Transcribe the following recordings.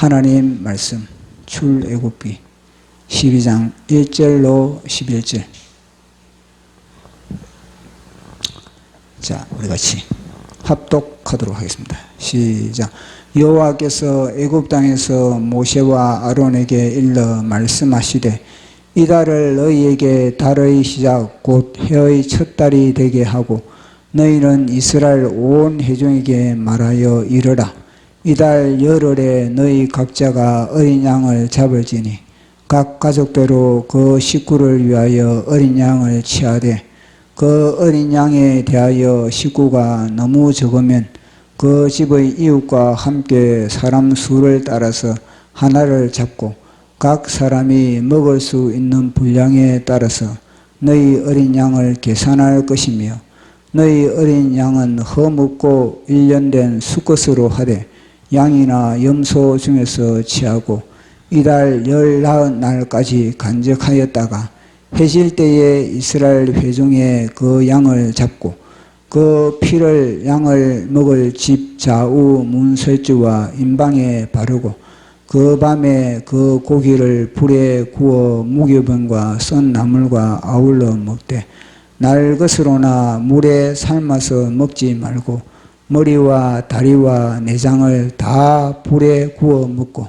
하나님 말씀 출애굽기 12장 1절로 11절. 자, 우리 같이 합독하도록 하겠습니다. 시작. 여호와께서 애굽 땅에서 모세와 아론에게 일러 말씀하시되 이 달을 너희에게 달의 시작 곧 해의 첫 달이 되게 하고 너희는 이스라엘 온 회중에게 말하여 이르라. 이 달 열흘에 너희 각자가 어린 양을 잡을지니 각 가족대로 그 식구를 위하여 어린 양을 취하되 그 어린 양에 대하여 식구가 너무 적으면 그 집의 이웃과 함께 사람 수를 따라서 하나를 잡고 각 사람이 먹을 수 있는 분량에 따라서 너희 어린 양을 계산할 것이며 너희 어린 양은 허묻고 1년 된 수컷으로 하되 양이나 염소 중에서 취하고 이달 19날까지 간직하였다가 해질 때에 이스라엘 회중에 그 양을 잡고 그 피를 양을 먹을 집 좌우 문설주와 임방에 바르고 그 밤에 그 고기를 불에 구워 무교병과 썬 나물과 아울러 먹되 날 것으로나 물에 삶아서 먹지 말고 머리와 다리와 내장을 다 불에 구워 먹고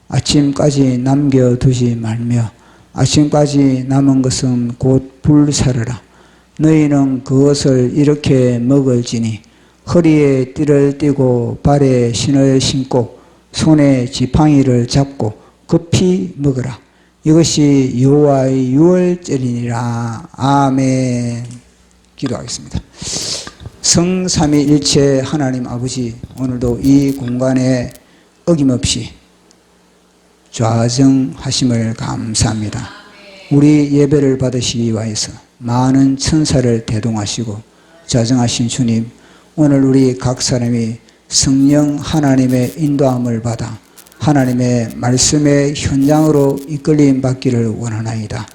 아침까지 남겨두지 말며 아침까지 남은 것은 곧 불사르라. 너희는 그것을 이렇게 먹을지니 허리에 띠를 띠고 발에 신을 신고 손에 지팡이를 잡고 급히 먹으라. 이것이 여호와의 유월절이니라. 아멘. 기도하겠습니다. 성삼위일체 하나님 아버지, 오늘도 이 공간에 어김없이 좌정하심을 감사합니다. 우리 예배를 받으시기 위해서 많은 천사를 대동하시고 좌정하신 주님, 오늘 우리 각 사람이 성령 하나님의 인도함을 받아 하나님의 말씀의 현장으로 이끌림 받기를 원하나이다.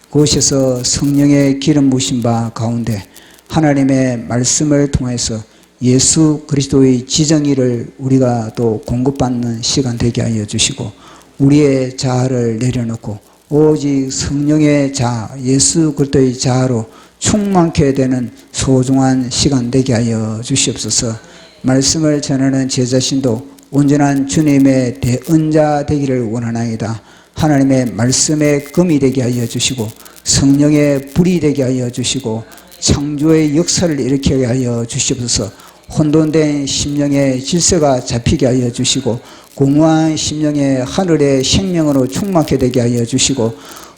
그곳에서 성령의 기름 부으신 바 가운데 하나님의 말씀을 통해서 예수 그리스도의 지정의를 우리가 또 공급받는 시간 되게 하여 주시고 우리의 자아를 내려놓고 오직 성령의 자아, 예수 그리스도의 자아로 충만케 되는 소중한 시간 되게 하여 주시옵소서. 말씀을 전하는 제 자신도 온전한 주님의 대언자 되기를 원하나이다. 하나님의 말씀의 금이 되게 하여 주시고 성령의 불이 되게 하여 주시고 창조의 역사를 일으키게 하여 주시옵소서. 혼돈된 심령의 질서가 잡히게 하여 주시고 공허한 심령의 하늘의 생명으로 충만케 되게 하여 주시고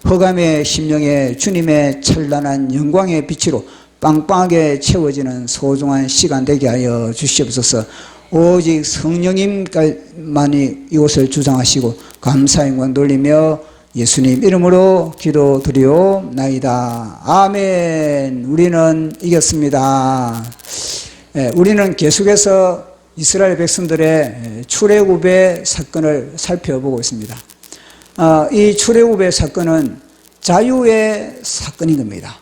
허감의 심령의 주님의 찬란한 영광의 빛으로 빵빵하게 채워지는 소중한 시간 되게 하여 주시옵소서. 오직 성령님만이 이곳을 주장하시고 감사 영광 돌리며 예수님 이름으로 기도드리옵나이다. 아멘. 우리는 이겼습니다. 우리는 계속해서 이스라엘 백성들의 출애굽의 사건을 살펴보고 있습니다. 이 출애굽의 사건은 자유의 사건인 겁니다.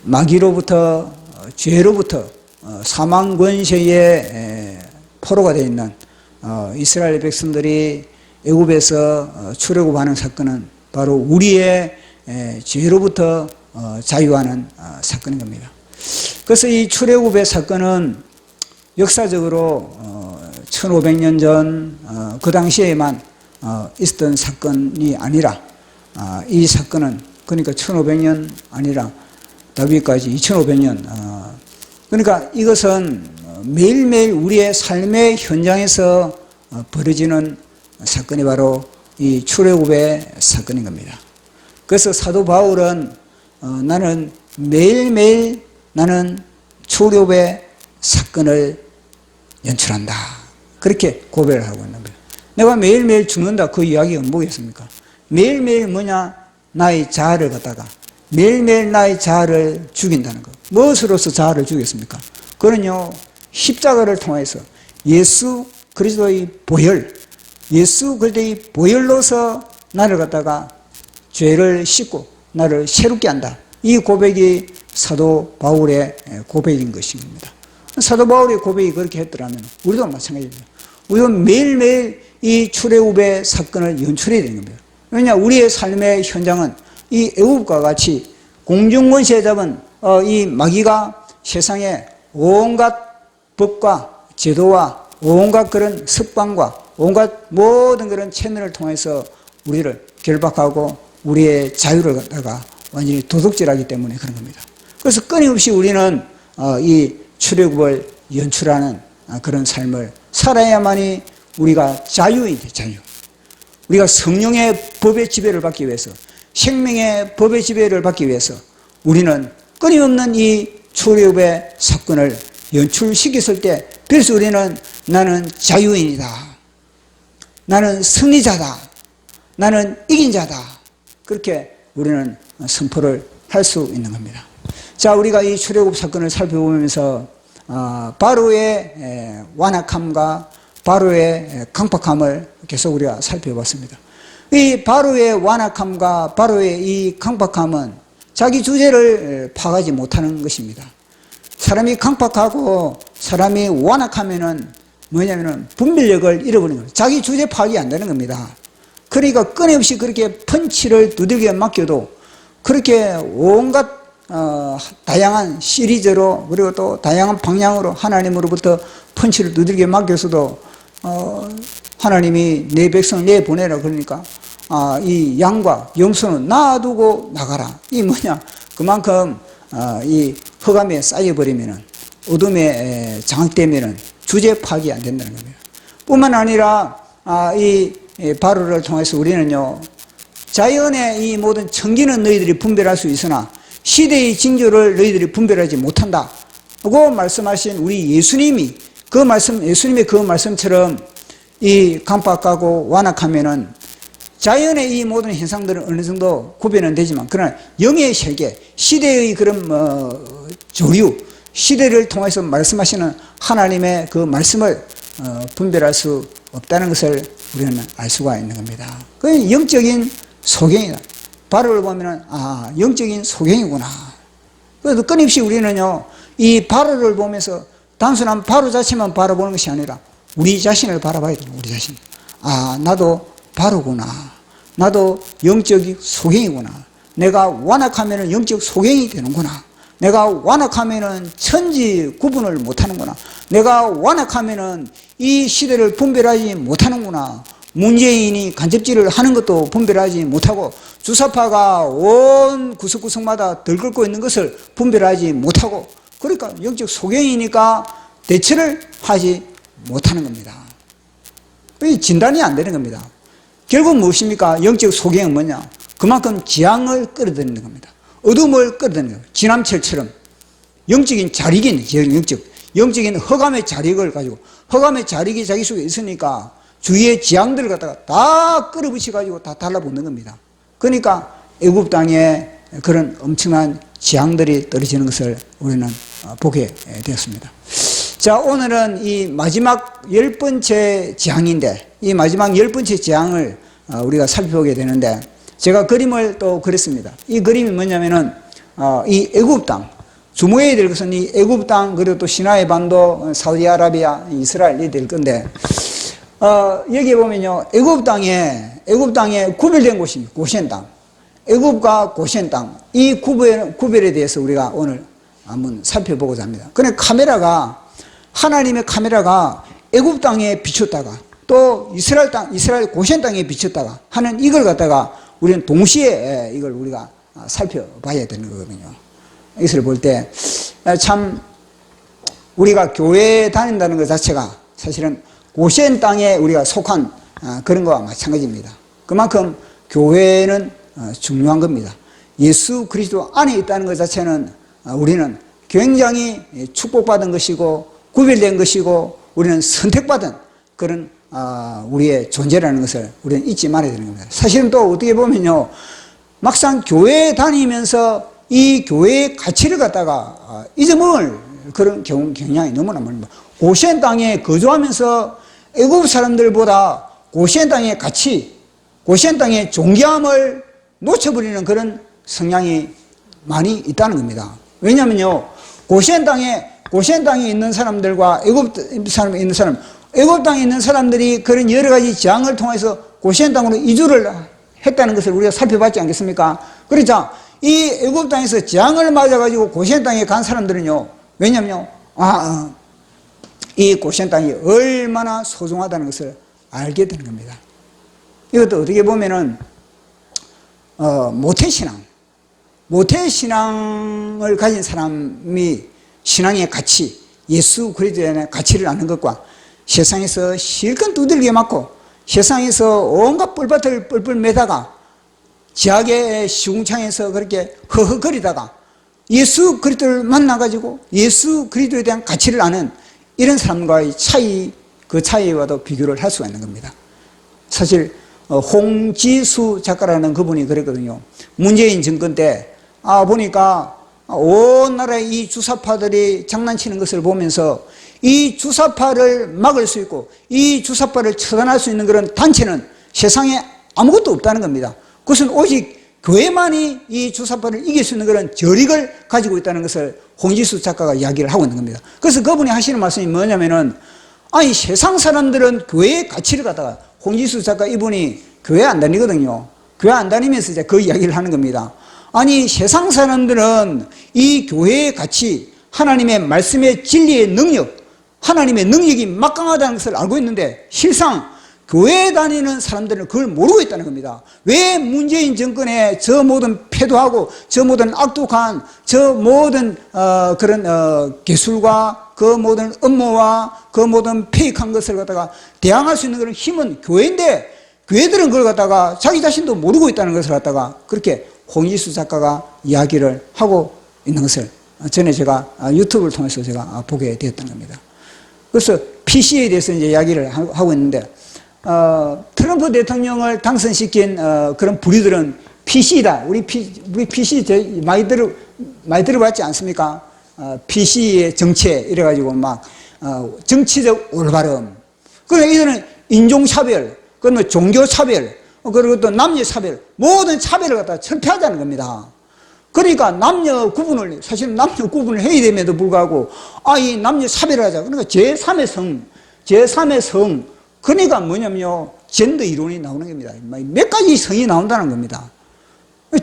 마귀로부터 죄로부터 사망 권세의 포로가 되어 있는 이스라엘 백성들이 애굽에서 출애굽하는 사건은 바로 우리의 죄로부터 자유하는 사건인 겁니다. 그래서 이 출애굽의 사건은 역사적으로 1500년 전 그 당시에만 있었던 사건이 아니라 이 사건은 그러니까 1500년 아니라 다윗까지 2500년 그러니까 이것은 매일매일 우리의 삶의 현장에서 벌어지는 사건이 바로 이 출애굽의 사건인 겁니다. 그래서 사도 바울은 나는 매일매일 나는 출애굽의 사건을 연출한다. 그렇게 고백을 하고 있는 거예요. 내가 매일매일 죽는다 그 이야기가 뭐겠습니까? 매일매일 뭐냐? 나의 자아를 갖다가 매일매일 나의 자아를 죽인다는 거. 무엇으로서 자아를 죽였습니까? 그는요 십자가를 통해서 예수 그리스도의 보혈, 예수 그리스도의 보혈로서 나를 갖다가 죄를 씻고 나를 새롭게 한다. 이 고백이 사도 바울의 고백인 것입니다. 사도 바울의 고백이 그렇게 했더라면 우리도 마찬가지입니다. 우리는 매일매일 이 출애굽의 사건을 연출해야 되는 겁니다. 왜냐, 우리의 삶의 현장은 이 애굽과 같이 공중권세 잡은 이 마귀가 세상에 온갖 법과 제도와 온갖 그런 습관과 온갖 모든 그런 채널을 통해서 우리를 결박하고 우리의 자유를 갖다가 완전히 도둑질하기 때문에 그런 겁니다. 그래서 끊임없이 우리는 이 출애굽을 연출하는 그런 삶을 살아야만이 우리가 자유인 돼, 자유. 우리가 성령의 법의 지배를 받기 위해서, 생명의 법의 지배를 받기 위해서 우리는 끊임없는 이 출애굽의 사건을 연출시켰을 때, 그래서 우리는 나는 자유인이다, 나는 승리자다, 나는 이긴 자다, 그렇게 우리는 선포를 할 수 있는 겁니다. 자, 우리가 이 출애굽 사건을 살펴보면서 바로의 완악함과 바로의 강박함을 계속 우리가 살펴봤습니다. 이 바로의 완악함과 바로의 이 강박함은 자기 주제를 파악하지 못하는 것입니다. 사람이 강박하고 사람이 완악하면은 뭐냐면은 분별력을 잃어버리는 거예요. 자기 주제 파악이 안 되는 겁니다. 그러니까 끊임없이 그렇게 펀치를 두들겨 맞겨도 그렇게 온갖 다양한 시리즈로 그리고 또 다양한 방향으로 하나님으로부터 펀치를 두들겨 맞겨서도 하나님이 내 백성을 내보내라 그러니까 이 양과 염소는 놔두고 나가라. 이 뭐냐, 그만큼 이 흑암에 쌓여버리면은, 어둠에 장악되면은 주제 파악이 안 된다는 겁니다. 뿐만 아니라 이 바로를 통해서 우리는요, 자연의 이 모든 청기는 너희들이 분별할 수 있으나 시대의 징조를 너희들이 분별하지 못한다 하고 말씀하신 우리 예수님이 예수님의 그 말씀처럼 이 강박하고 완악하면은 자연의 이 모든 현상들은 어느 정도 구별은 되지만, 그러나 영의 세계, 시대의 그런 조류, 시대를 통해서 말씀하시는 하나님의 그 말씀을 분별할 수 없다는 것을 우리는 알 수가 있는 겁니다. 그 영적인 소경이다. 바로를 보면은 영적인 소경이구나. 그래서 끊임없이 우리는요, 이 바로를 보면서 단순한 바로 자체만 바라보는 것이 아니라 우리 자신을 바라봐야 돼요. 우리 자신. 나도 바로구나. 나도 영적 소경이구나. 내가 완악하면은 영적 소경이 되는구나. 내가 완악하면은 천지 구분을 못하는구나. 내가 완악하면은 이 시대를 분별하지 못하는구나. 문재인이 간접질을 하는 것도 분별하지 못하고, 주사파가 온 구석구석마다 들끓고 있는 것을 분별하지 못하고, 그러니까 영적 소경이니까 대처를 하지 못하는 겁니다. 진단이 안 되는 겁니다. 결국 무엇입니까? 영적 소경은 뭐냐? 그만큼 지향을 끌어들이는 겁니다. 어둠을 끌어들이는 겁니다. 지남철처럼 영적인 자력인, 영적인 허감의 자력을 가지고, 허감의 자력이 자기 속에 있으니까 주위의 지향들을 갖다가 다 끌어붙여가지고 다 달라붙는 겁니다. 그러니까 애굽 땅에 그런 엄청난 지향들이 떨어지는 것을 우리는 보게 되었습니다. 자, 오늘은 이 마지막 10번째 지향인데, 이 마지막 10번째 지향을 우리가 살펴보게 되는데, 제가 그림을 또 그렸습니다. 이 그림이 뭐냐면은 이 애굽 땅, 주목해야 될 것은 이 애굽 땅, 그리고 또 시나이 반도, 사우디아라비아, 이스라엘이 될 건데, 여기 보면요, 애굽 땅에 구별된 곳입니다. 고센 땅. 애굽과 고센 땅. 이 구별에 대해서 우리가 오늘 한번 살펴보고자 합니다. 그런데 하나님의 카메라가 애굽 땅에 비쳤다가 또 이스라엘 고센 땅에 비쳤다가 하는 이걸 갖다가 우리는 동시에 이걸 우리가 살펴봐야 되는 거거든요. 이것을 볼 때 참 우리가 교회에 다닌다는 것 자체가 사실은 고센 땅에 우리가 속한 그런 거와 마찬가지입니다. 그만큼 교회는 중요한 겁니다. 예수 그리스도 안에 있다는 것 자체는 우리는 굉장히 축복받은 것이고 구별된 것이고 우리는 선택받은 그런 우리의 존재라는 것을 우리는 잊지 말아야 되는 겁니다. 사실은 또 어떻게 보면요, 막상 교회에 다니면서 이 교회의 가치를 갖다가 잊어먹을 그런 경향이 너무나 많습니다. 고센 땅에 거주하면서 애굽 사람들보다 고센 땅의 가치, 고센 땅의 존귀함을 놓쳐버리는 그런 성향이 많이 있다는 겁니다. 왜냐하면요, 고센 땅에 있는 사람들과 애굽 사람에 있는 사람, 애굽 땅에 있는 사람들이 그런 여러 가지 재앙을 통해서 고시엔 땅으로 이주를 했다는 것을 우리가 살펴봤지 않겠습니까? 그러자 이 애굽 땅에서 재앙을 맞아가지고 고시엔 땅에 간 사람들은요, 왜냐면요, 이 고시엔 땅이 얼마나 소중하다는 것을 알게 되는 겁니다. 이것도 어떻게 보면은 모태신앙을 가진 사람이 신앙의 가치, 예수 그리스도에 대한 가치를 아는 것과 세상에서 실컷 두들겨 맞고 세상에서 온갖 뿔밭을 뿔뿔 매다가 지하의 시궁창에서 그렇게 허허거리다가 예수 그리스도를 만나가지고 예수 그리스도에 대한 가치를 아는 이런 사람과의 차이, 그 차이와도 비교를 할 수가 있는 겁니다. 사실 홍지수 작가라는 그분이 그랬거든요. 문재인 정권 때 보니까 온 나라의 이 주사파들이 장난치는 것을 보면서 이 주사파를 막을 수 있고 이 주사파를 처단할 수 있는 그런 단체는 세상에 아무것도 없다는 겁니다. 그것은 오직 교회만이 이 주사파를 이길 수 있는 그런 저력을 가지고 있다는 것을 홍지수 작가가 이야기를 하고 있는 겁니다. 그래서 그분이 하시는 말씀이 뭐냐면은, 아니 세상 사람들은 교회의 가치를 갖다가, 홍지수 작가 이분이 교회 안 다니거든요. 교회 안 다니면서 이제 그 이야기를 하는 겁니다. 아니 세상 사람들은 이 교회의 가치, 하나님의 말씀의 진리의 능력, 하나님의 능력이 막강하다는 것을 알고 있는데 실상 교회에 다니는 사람들은 그걸 모르고 있다는 겁니다. 왜 문재인 정권에 저 모든 패도하고 저 모든 악독한 저 모든 그런 기술과 그 모든 음모와 그 모든 페이크한 것을 갖다가 대항할 수 있는 그런 힘은 교회인데, 교회들은 그걸 갖다가 자기 자신도 모르고 있다는 것을 갖다가 그렇게 홍지수 작가가 이야기를 하고 있는 것을 전에 제가 유튜브를 통해서 제가 보게 되었던 겁니다. 그래서 PC에 대해서 이제 이야기를 하고 있는데, 트럼프 대통령을 당선시킨 그런 부류들은 PC다. 우리 PC 많이 들어봤지 않습니까? PC의 정체 이래가지고 막 정치적 올바름. 그러니까 이들은 인종차별, 그러면 종교차별, 그리고 또 남녀차별, 모든 차별을 갖다 철폐하자는 겁니다. 그러니까 남녀 구분을, 사실 남녀 구분을 해야 됨에도 불구하고 이 남녀 차별을 하자. 그러니까 제3의 성, 그러니까 뭐냐면요, 젠더 이론이 나오는 겁니다. 몇 가지 성이 나온다는 겁니다.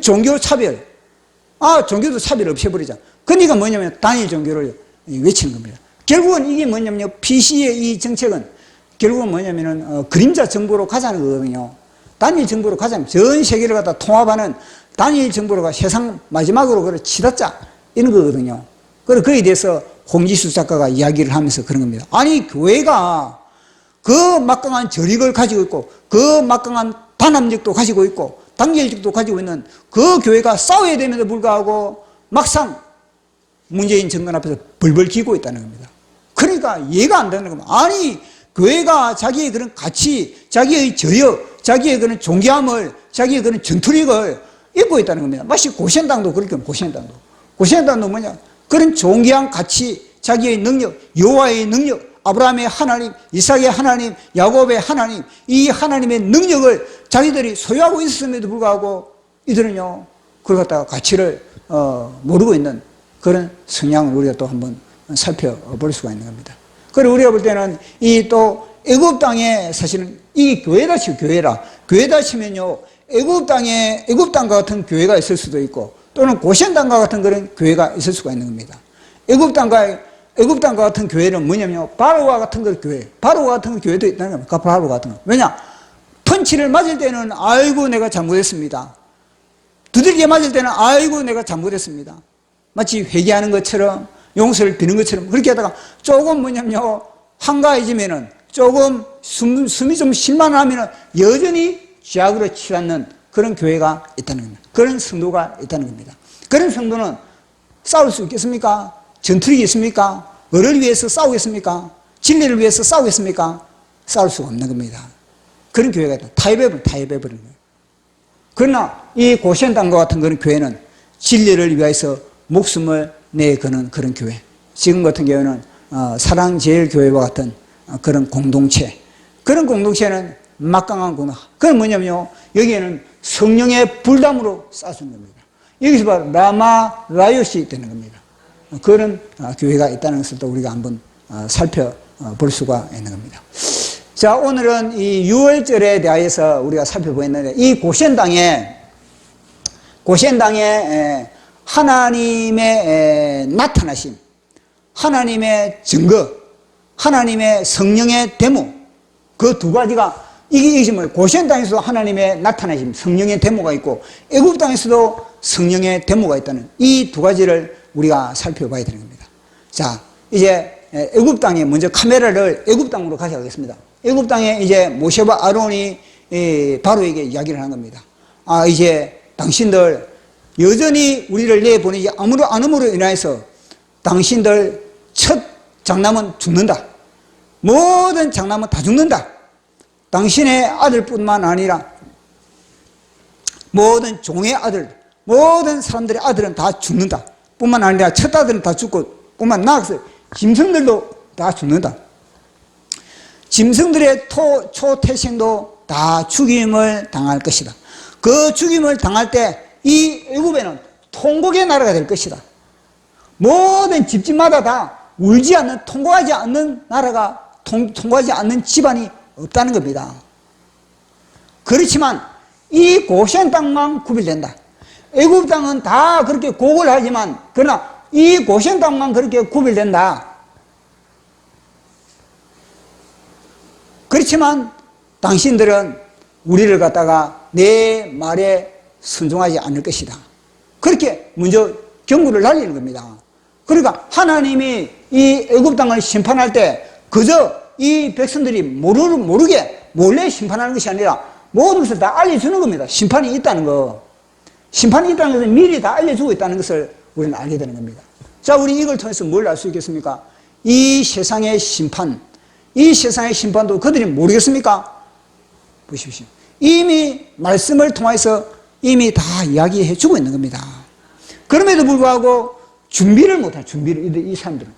종교 차별, 종교도 차별 없애버리자. 그러니까 뭐냐면 단일 종교를 외치는 겁니다. 결국은 이게 뭐냐면요, PC의 이 정책은 결국은 뭐냐면은 그림자 정보로 가자는 거거든요. 단일 정보로 가자면 전 세계를 갖다 통합하는 단일 정보로가 세상 마지막으로 그걸 치닫자 이런 거거든요. 그래서 그에 대해서 홍지수 작가가 이야기를 하면서 그런 겁니다. 아니 교회가 그 막강한 저력을 가지고 있고 그 막강한 단합력도 가지고 있고 단결력도 가지고 있는 그 교회가 싸워야 됨에도 불구하고 막상 문재인 정권 앞에서 벌벌 기고 있다는 겁니다. 그러니까 이해가 안 되는 겁니다. 아니 교회가 자기의 그런 가치, 자기의 저력, 자기의 그런 존귀함을, 자기의 그런 전투력을 입고 있다는 겁니다. 마치 고시엔당도 그렇게, 고시엔당도 뭐냐, 그런 존귀한 가치, 자기의 능력, 여호와의 능력, 아브라함의 하나님, 이삭의 하나님, 야곱의 하나님, 이 하나님의 능력을 자기들이 소유하고 있었음에도 불구하고 이들은요, 그걸 갖다가 가치를 모르고 있는 그런 성향을 우리가 또 한번 살펴볼 수가 있는 겁니다. 그리고 우리가 볼 때는 이 또 애굽 땅에 사실은 이 교회다 치고 교회다 치면요, 애굽 땅과 같은 교회가 있을 수도 있고 또는 고시엔 땅과 같은 그런 교회가 있을 수가 있는 겁니다. 애굽 땅과 같은 교회는 뭐냐면요, 바로와 같은 그 교회, 바로와 같은 교회도 있다는 겁니다. 바로 같은 거. 왜냐? 펀치를 맞을 때는 아이고 내가 잘못했습니다. 두들겨 맞을 때는 아이고 내가 잘못했습니다. 마치 회개하는 것처럼 용서를 비는 것처럼 그렇게 하다가 조금 뭐냐면요, 한가해지면은 조금 숨이 좀 쉴만하면은 여전히 죄악으로 치닫는 그런 교회가 있다는 겁니다. 그런 성도가 있다는 겁니다. 그런 성도는 싸울 수 있겠습니까? 전투력이 있습니까? 을을 위해서 싸우겠습니까? 진리를 위해서 싸우겠습니까? 싸울 수가 없는 겁니다. 그런 교회가 있다. 타협해버리는 거예요. 그러나 이 고시엔 땅과 같은 그런 교회는 진리를 위해서 목숨을 내거는 그런 교회. 지금 같은 경우는 사랑제일교회와 같은 그런 공동체. 그런 공동체는 막강한 공동. 그건 뭐냐면요, 여기에는 성령의 불담으로 싸주는 겁니다. 여기서 바로 라마 라요시 되는 겁니다. 그런 교회가 있다는 것을 또 우리가 한번 살펴볼 볼 수가 있는 겁니다. 자, 오늘은 이 6월절에 대하여서 우리가 살펴보겠는데, 이 고센 땅에 하나님의 나타나심, 하나님의 증거, 하나님의 성령의 데모, 그 두 가지가, 이게 뭐예요? 고센 땅에서도 하나님의 나타나심, 성령의 데모가 있고, 애굽 땅에서도 성령의 데모가 있다는 이 두 가지를 우리가 살펴봐야 되는 겁니다. 자, 이제 애굽 땅에 먼저 카메라를 애굽 땅으로 가져가겠습니다. 애굽 땅에 이제 모세와 아론이 바로에게 이야기를 하는 겁니다. 아, 이제 당신들 여전히 우리를 내보내지 않음으로 인해서 당신들 첫 장남은 죽는다. 모든 장남은 다 죽는다. 당신의 아들뿐만 아니라 모든 종의 아들, 모든 사람들의 아들은 다 죽는다. 뿐만 아니라 첫 아들은 다 죽고 뿐만 나아가서 짐승들도 다 죽는다. 짐승들의 초태생도 다 죽임을 당할 것이다. 그 죽임을 당할 때 이 애굽에는 통곡의 나라가 될 것이다. 모든 집집마다 다 울지 않는, 통곡하지 않는 나라가, 통곡하지 않는 집안이 없다는 겁니다. 그렇지만 이 고센 땅만 구별된다. 애굽 땅은 다 그렇게 곡을 하지만, 그러나 이 고센 땅만 그렇게 구별된다. 그렇지만 당신들은 우리를 갖다가 내 말에 순종하지 않을 것이다. 그렇게 먼저 경고를 날리는 겁니다. 그러니까 하나님이 이 애굽 땅을 심판할 때 그저 이 백성들이 모르게 몰래 심판하는 것이 아니라 모든 것을 다 알려주는 겁니다. 심판이 있다는 거. 심판이 있다는 것은 미리 다 알려주고 있다는 것을 우리는 알게 되는 겁니다. 자, 우리 이걸 통해서 뭘 알 수 있겠습니까? 이 세상의 심판, 이 세상의 심판도 그들이 모르겠습니까? 보십시오. 이미 말씀을 통해서 이미 다 이야기해 주고 있는 겁니다. 그럼에도 불구하고 준비를 못한, 이 사람들은.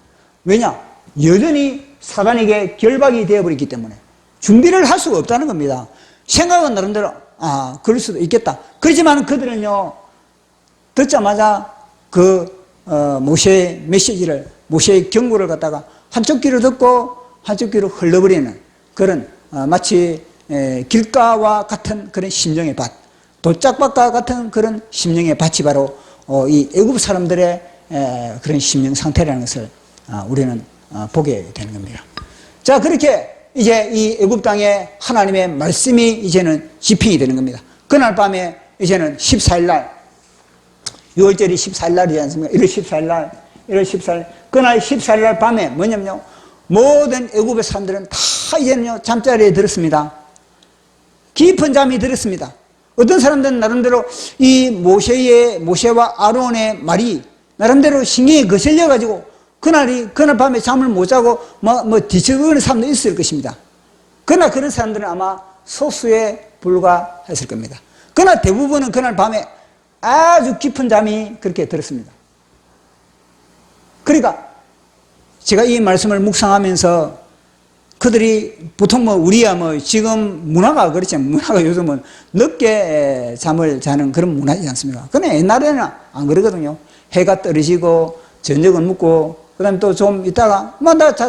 왜냐? 여전히 사단에게 결박이 되어버렸기 때문에 준비를 할 수가 없다는 겁니다. 생각은 나름대로, 아, 그럴 수도 있겠다. 그렇지만 그들은요, 듣자마자 모세의 메시지를, 모세의 경고를 갖다가 한쪽 귀로 듣고 한쪽 귀로 흘러버리는 그런, 마치 길가와 같은 그런 심령의 밭, 돌짝밭과 같은 그런 심령의 밭이 바로 이 애굽 사람들의 그런 심령 상태라는 것을 우리는 보게 되는 겁니다. 자, 그렇게 이제 이 애굽 땅에 하나님의 말씀이 이제는 집행이 되는 겁니다. 그날 밤에 이제는 14일 날, 6월절이 14일 날이지 않습니까? 1월 14일 날, 1월 14일, 그날 14일 날 밤에 뭐냐면요, 모든 애굽의 사람들은 다 이제는요 잠자리에 들었습니다. 깊은 잠이 들었습니다. 어떤 사람들은 나름대로 이 모세와 아론의 말이 나름대로 신경이 거슬려 가지고 그날 밤에 잠을 못 자고 뒤척이는 사람도 있을 것입니다. 그러나 그런 사람들은 아마 소수에 불과했을 겁니다. 그러나 대부분은 그날 밤에 아주 깊은 잠이 그렇게 들었습니다. 그러니까 제가 이 말씀을 묵상하면서 그들이 보통 우리야 지금 문화가 그렇지, 문화가 요즘은 늦게 잠을 자는 그런 문화이지 않습니까? 그러나 옛날에는 안 그러거든요. 해가 떨어지고 저녁은 묵고 그다음에 또 좀 있다가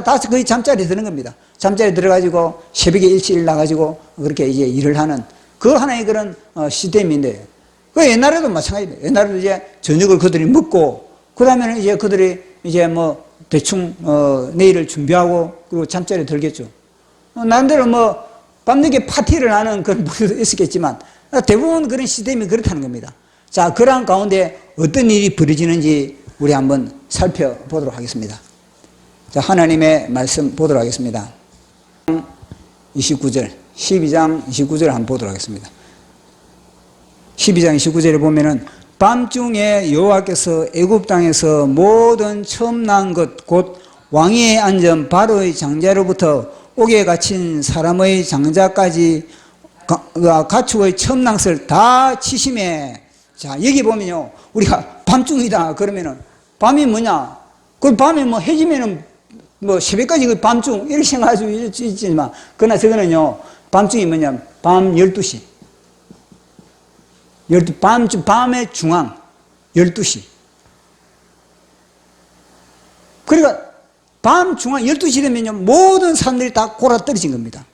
다시 거의 잠자리에 드는 겁니다. 잠자리에 들어가지고 새벽에 일찍 일어나가지고 그렇게 이제 일을 하는 그 하나의 그런 시스템인데, 그 옛날에도 마찬가지입니다. 옛날에도 이제 저녁을 그들이 먹고 그다음에는 이제 그들이 이제 대충 내일을 준비하고 그리고 잠자리에 들겠죠. 나름대로 밤늦게 파티를 하는 그런 분들도 있었겠지만 대부분 그런 시스템이 그렇다는 겁니다. 자, 그러한 가운데 어떤 일이 벌어지는지 우리 한번 살펴보도록 하겠습니다. 자, 하나님의 말씀 보도록 하겠습니다. 12장 29절 한번 보도록 하겠습니다. 12장 29절에 보면은 밤중에 여호와께서 애굽 땅에서 모든 처음 난 것 곧 왕위에 앉은 바로의 장자로부터 옥에 갇힌 사람의 장자까지 가축의 처음 난 것을 다 치심해. 자, 여기 보면요, 우리가 밤중이다 그러면은 밤이 뭐냐? 그 밤에 해지면은 새벽까지 밤중 이렇게 생각할 수 있지만, 그러나 저거는요, 밤중이 뭐냐? 밤 12시. 밤의 중앙 12시. 그러니까 밤 중앙 12시 되면요, 모든 사람들이 다 골아 떨어진 겁니다.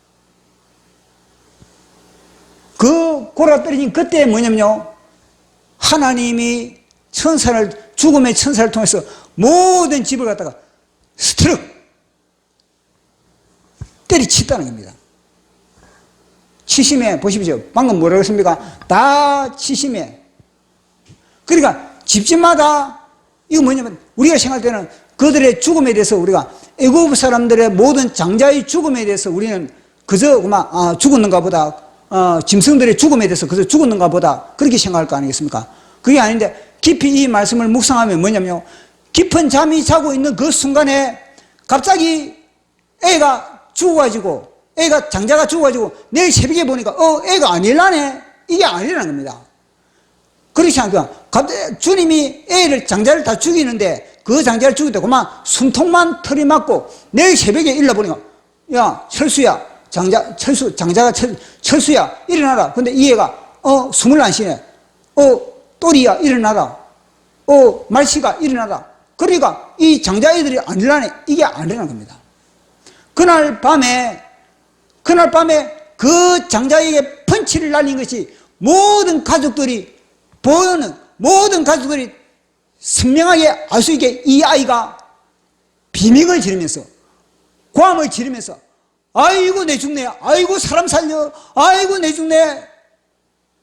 그 골아 떨어진 그때 뭐냐면요, 하나님이 죽음의 천사를 통해서 모든 집을 갖다가 스트럭 때리쳤다는 겁니다. 치심에 보십시오. 방금 뭐라고 했습니까? 다 치심에. 그러니까 집집마다 이거 뭐냐면 우리가 생각할 때는 그들의 죽음에 대해서 우리가 애굽 사람들의 모든 장자의 죽음에 대해서 우리는 그저 그만 죽었는가 보다, 짐승들의 죽음에 대해서 그저 죽었는가 보다 그렇게 생각할 거 아니겠습니까? 그게 아닌데 깊이 이 말씀을 묵상하면 뭐냐면요, 깊은 잠이 자고 있는 그 순간에 갑자기 애가 죽어가지고, 장자가 죽어가지고 내일 새벽에 보니까 애가 안 일어나네, 이게 아니라는 겁니다. 그렇지 않고요, 주님이 장자를 다 죽이는데 그 장자를 죽일 때 그만 숨통만 털이 맞고 내일 새벽에 일어나보니까, 야 철수야, 장자가 철수야 일어나라. 근데 이 애가 숨을 안 쉬네. 또리야 일어나라. 말씨가 일어나라. 그러니까 이 장자애들이 안 일어나네, 이게 아니라는 겁니다. 그날 밤에 그 장자에게 펀치를 날린 것이 모든 가족들이 선명하게 알 수 있게 이 아이가 비명을 지르면서, 고함을 지르면서, 아이고 내 죽네, 아이고 사람 살려, 아이고 내 죽네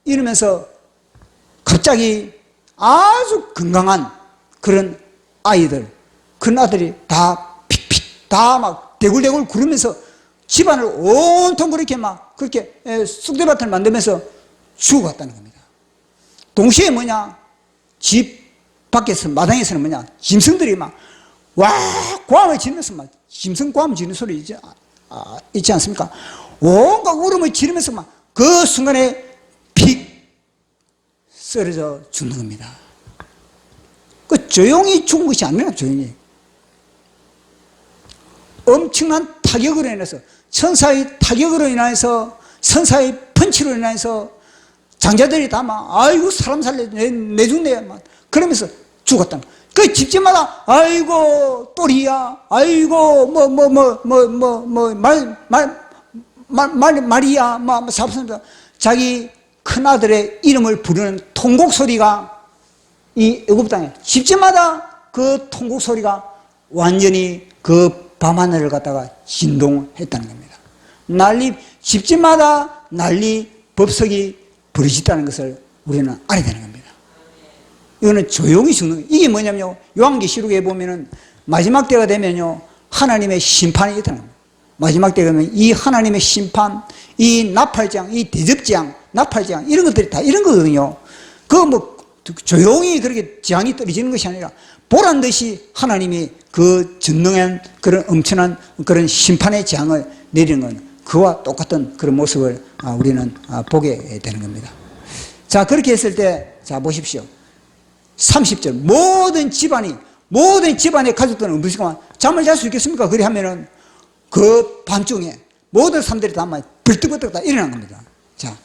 이러면서 갑자기 아주 건강한 그런 아들이 다 픽픽 다 막 대굴대굴 구르면서 집안을 온통 그렇게 쑥대밭을 만들면서 죽어갔다는 겁니다. 동시에 집 밖에서, 마당에서는 짐승들이 고함을 지르면서 짐승 고함 지르는 소리 있지 않습니까? 온갖 울음을 지르면서 그 순간에 픽 쓰러져 죽는 겁니다. 조용히 죽은 것이 아니라 조용히. 엄청난 타격으로 인해서, 천사의 타격으로 인해서, 천사의 펀치로 인해서 장자들이 다 아이고 사람 살려, 내 죽네 그러면서 죽었다. 그 집집마다 아이고 또리야, 아이고 말이야 자기 큰아들의 이름을 부르는 통곡 소리가 이 애굽 땅에 집집마다 그 통곡 소리가 완전히 그 밤하늘을 갖다가 진동했다는 겁니다. 집집마다 난리 법석이 부르짖다는 것을 우리는 알아야 되는 겁니다. 이거는 조용히 죽는 거예요. 이게 뭐냐면요, 요한계시록에 보면은 마지막 때가 되면요, 하나님의 심판이 있다는 겁니다. 마지막 때가 되면 이 하나님의 심판, 이 나팔장, 이 대접장, 나팔장, 이런 것들이 다 이런 거거든요. 조용히 그렇게 재앙이 떨어지는 것이 아니라 보란 듯이 하나님이 그 전능한 그런 엄청난 그런 심판의 재앙을 내리는 건 그와 똑같은 그런 모습을 우리는 보게 되는 겁니다. 자, 그렇게 했을 때, 자, 보십시오. 30절. 모든 집안의 가족들은 무슨 잠을 잘 수 있겠습니까? 그리 하면은 그 밤중에 모든 사람들이 다 벌떡벌떡 다 일어난 겁니다. 자,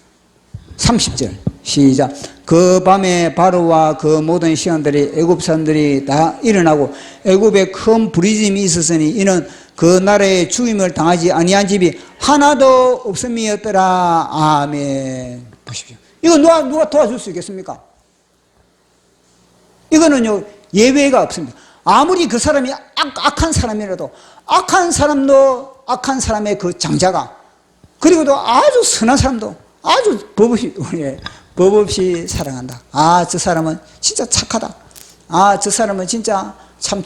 30절. 시작. 그 밤에 바로와 그 모든 시간들이 애굽 사람들이 다 일어나고 애굽에 큰 부르짖음이 있었으니 이는 그 나라에 죽임을 당하지 아니한 집이 하나도 없음이었더라. 아멘. 보십시오. 이거 누가 도와줄 수 있겠습니까? 이거는요, 예외가 없습니다. 아무리 그 사람이 악한 사람이라도, 악한 사람의 그 장자가, 그리고도 아주 선한 사람도 아주 법 없이 사랑한다. 저 사람은 진짜 착하다. 저 사람은 진짜 참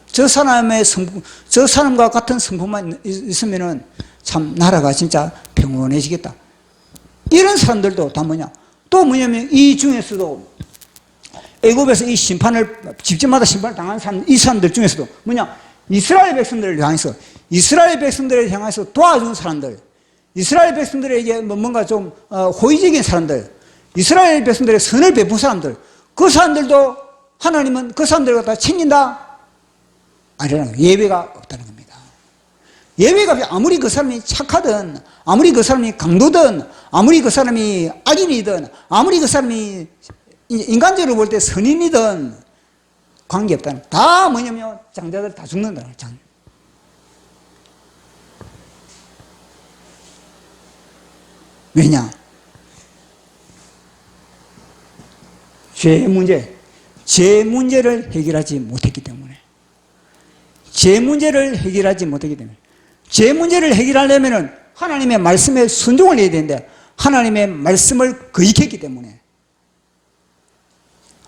저 사람과 같은 성품만 있으면은 참 나라가 진짜 평온해지겠다. 이런 사람들도 다 또 뭐냐면 이 중에서도 애굽에서 이 집집마다 심판을 당한 사람, 이 사람들 중에서도 이스라엘 백성들을 향해서 도와준 사람들, 이스라엘 백성들에게 뭔가 좀 호의적인 사람들, 이스라엘 백성들의 선을 베푼 사람들, 그 사람들도 하나님은 그 사람들을 갖다 챙긴다? 아니라는 거예요. 예외가 없다는 겁니다. 예외가 아무리 그 사람이 착하든, 아무리 그 사람이 강도든, 아무리 그 사람이 악인이든, 아무리 그 사람이 인간적으로 볼 때 선인이든 관계없다는, 다 뭐냐면 장자들 다 죽는다는 거예요. 왜냐? 죄 문제를 해결하지 못했기 때문에. 죄 문제를 해결하지 못했기 때문에. 죄 문제를 해결하려면 하나님의 말씀에 순종을 해야 되는데 하나님의 말씀을 거역했기 때문에.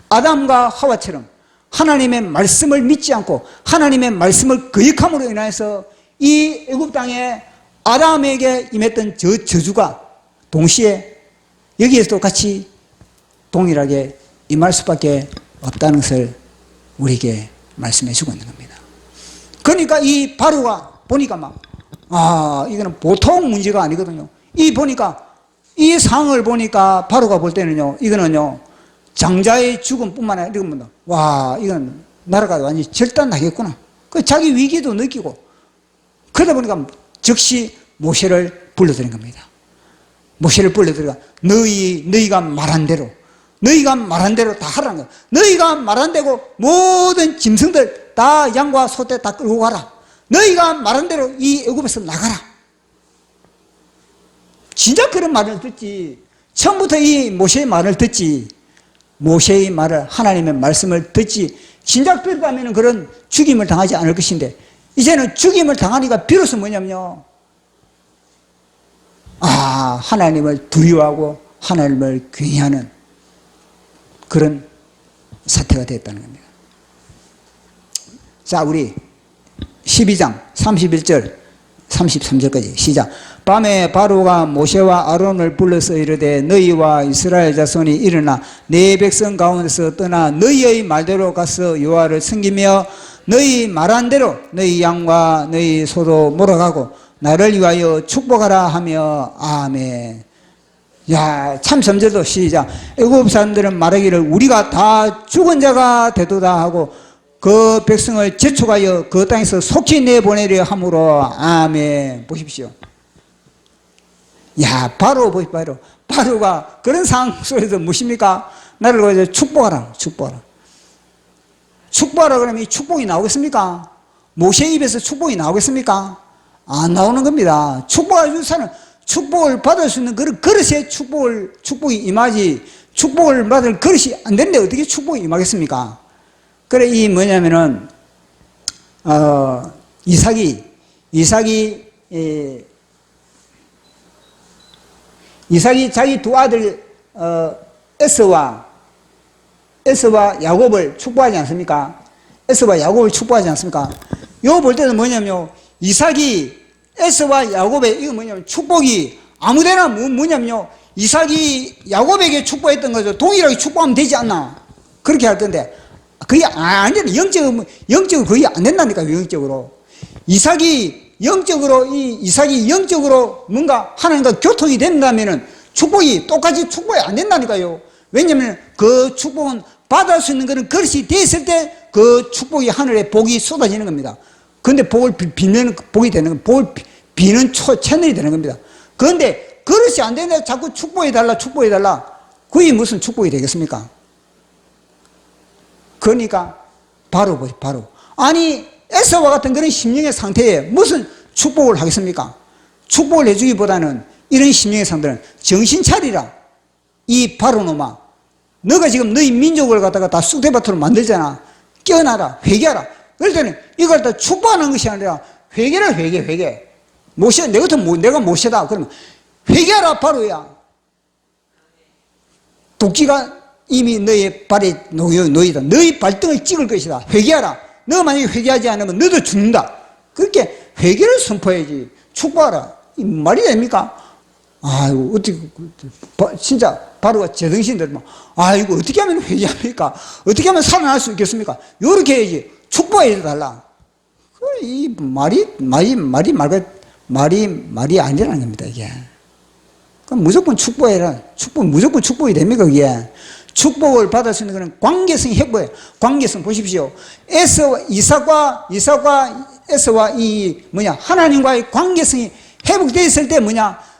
아담과 하와처럼 하나님의 말씀을 믿지 않고 하나님의 말씀을 거역함으로 인해서 이 애굽 땅에 아담에게 임했던 저 저주가 동시에 여기에서도 같이 동일하게 임할 수밖에 없다는 것을 우리에게 말씀해 주고 있는 겁니다. 그러니까 이 바로가 보니까 이거는 보통 문제가 아니거든요. 보니까 이 상을 보니까 바로가 볼 때는요, 이거는요, 장자의 죽음뿐만 아니라 이건 이건 나라가 완전히 절단나겠구나. 그 자기 위기도 느끼고 그러다 보니까 즉시 모세를 불러들인 겁니다. 모세를 불러들여 너희가 말한 대로 다 하라는 거야. 너희가 말한 대로 모든 짐승들 다 양과 소떼 다 끌고 가라. 너희가 말한 대로 이 애굽에서 나가라. 진짜 그런 말을 듣지. 처음부터 이 모세의 말을 듣지. 모세의 말을, 하나님의 말씀을 듣지. 진작 들었다면 그런 죽임을 당하지 않을 것인데 이제는 죽임을 당하니까 비로소 뭐냐면요, 하나님을 두려워하고 하나님을 경외하는 그런 사태가 됐다는 겁니다. 자, 우리 12장 31절 33절까지 시작. 밤에 바로가 모세와 아론을 불러서 이르되 너희와 이스라엘 자손이 일어나 내 백성 가운데서 떠나 너희의 말대로 가서 여호와를 섬기며 너희 말한 대로 너희 양과 너희 소도 몰아가고 나를 위하여 축복하라 하며 아멘. 야, 참 3절도 시작. 애굽 사람들은 말하기를 우리가 다 죽은 자가 되도다 하고 그 백성을 재촉하여 그 땅에서 속히 내보내려 함으로 아멘. 보십시오. 야, 바로가 그런 상황 속에서 무엇입니까? 나를 위하여 축복하라. 축복하라 그러면 이 축복이 나오겠습니까? 모세 입에서 축복이 나오겠습니까? 안 나오는 겁니다. 축복을 줄 사람은 축복을 받을 수 있는 그런 그릇에 축복이 임하지, 축복을 받을 그릇이 안 되는데 어떻게 축복이 임하겠습니까? 그래, 이 뭐냐면은, 이삭이 자기 두 아들, 에서와 야곱을 축복하지 않습니까? 요 볼 때는 뭐냐면요, 이삭이 에서와 야곱의 이거 뭐냐면 축복이 아무데나 뭐냐면요, 이삭이 야곱에게 축복했던 거죠. 동일하게 축복하면 되지 않나? 그렇게 할 건데 그게 안 되는, 영적으로 거의 안 된다니까요. 영적으로 이삭이 영적으로 뭔가 하나님과 교통이 된다면은 축복이 똑같이 축복이 안 된다니까요. 왜냐면 그 축복은 받을 수 있는 그런 그릇이 됐을 때 그 축복이 하늘에 복이 쏟아지는 겁니다. 그런데 복을 빌면 복이 되는 겁니다. 복을 비는 채널이 되는 겁니다. 그런데 그릇이 안 되는데 자꾸 축복해달라. 그게 무슨 축복이 되겠습니까? 그러니까 바로. 아니, 에서와 같은 그런 심령의 상태에 무슨 축복을 하겠습니까? 축복을 해주기보다는 이런 심령의 상태는 정신 차리라. 이 바로놈아, 너가 지금 너희 민족을 갖다가 다 쑥대밭으로 만들잖아. 깨어나라, 회개하라. 그럴 때는 이걸 다 축복하는 것이 아니라 회개. 모세, 내가 모세다. 그러면 회개하라, 바로야. 도끼가 이미 너의 발에 놓이다. 너희 발등을 찍을 것이다. 회개하라. 너 만약에 회개하지 않으면 너도 죽는다. 그렇게 회개를 선포해야지. 축복하라. 이 말이 됩니까? 아이고, 어떻게, 진짜, 바로가 제정신 들면, 아이고, 어떻게 하면 회개합니까? 어떻게 하면 살아날 수 있겠습니까? 요렇게 해야지. 축복해 달라. 이 말이 아니라는 겁니다, 이게. 그럼 무조건 축복해라. 무조건 축복이 됩니까, 그게? 축복을 받을 수 있는 그런 관계성이 회복해요. 관계성 보십시오. 이삭과 에서와 하나님과의 관계성이 회복되었을 때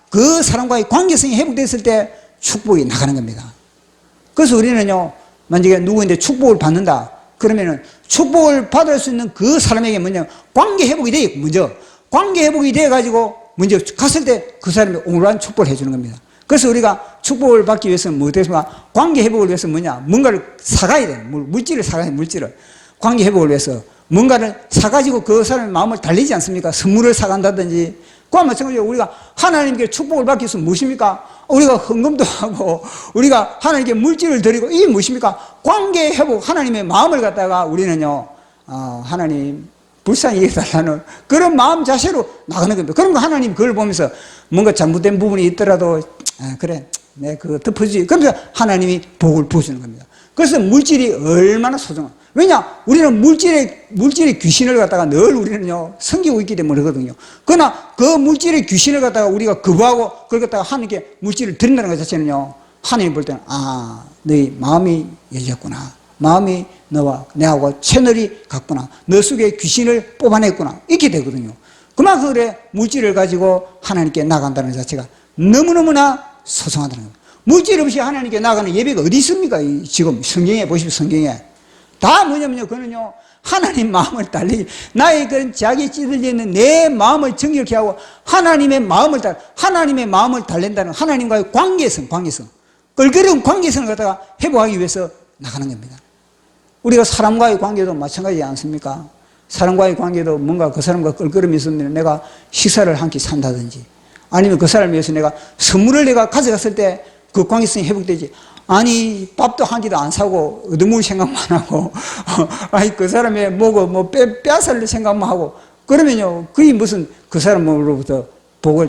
그 사람과의 관계성이 회복됐을 때 축복이 나가는 겁니다. 그래서 우리는요, 만약에 누구인데 축복을 받는다. 그러면은 축복을 받을 수 있는 그 사람에게 관계 회복이 돼요. 관계 회복이 돼가지고 먼저 갔을 때 그 사람이 오늘한 축복을 해주는 겁니다. 그래서 우리가 축복을 받기 위해서는 뭐 됐습니까? 관계 회복을 위해서 뭐냐? 뭔가를 사가야 돼. 물질을 사가야 돼, 물질을. 관계 회복을 위해서 뭔가를 사가지고 그 사람의 마음을 달리지 않습니까? 선물을 사간다든지. 그와 마찬가지로 우리가 하나님께 축복을 받기 위해서 무엇입니까? 우리가 헌금도 하고 우리가 하나님께 물질을 드리고 이게 무엇입니까? 관계 회복, 하나님의 마음을 갖다가 우리는요, 하나님 불쌍히 여겨달라는 그런 마음 자세로 나가는 겁니다. 그런 거 하나님 그걸 보면서 뭔가 잘못된 부분이 있더라도 그래, 내 그거 덮어주지. 그러면서 하나님이 복을 부어주는 겁니다. 그래서 물질이 얼마나 소중한. 왜냐? 우리는 물질의 귀신을 갖다가 늘 우리는요, 섬기고 있기 때문에 그러거든요. 그러나 그 물질의 귀신을 갖다가 우리가 거부하고 그걸 갖다가 하나님께 물질을 드린다는 것 자체는요, 하나님 볼 때는, 너희 마음이 열렸구나. 마음이 너와 내하고 채널이 같구나. 너 속에 귀신을 뽑아냈구나. 이렇게 되거든요. 그만큼 그래, 물질을 가지고 하나님께 나간다는 자체가 너무너무나 소중하다는 겁니다. 물질 없이 하나님께 나가는 예배가 어디 있습니까? 지금 성경에 보십시오, 성경에. 다 뭐냐면요, 그거는요, 하나님 마음을 달리기, 나의 그런 자기 찌들려 있는 내 마음을 정결케 하고, 하나님의 마음을 달랜다는 하나님과의 관계성. 껄끄러운 관계성을 갖다가 회복하기 위해서 나가는 겁니다. 우리가 사람과의 관계도 마찬가지지 않습니까? 사람과의 관계도 뭔가 그 사람과 껄끄러움이 있으면 내가 식사를 한 끼 산다든지, 아니면 그 사람을 위해서 내가 선물을 내가 가져갔을 때 그 관계성이 회복되지. 아니, 밥도 한 끼도 안 사고, 얻어먹을 생각만 하고, 아니, 그 사람의 빼앗을 생각만 하고, 그러면요, 그게 무슨 그 사람으로부터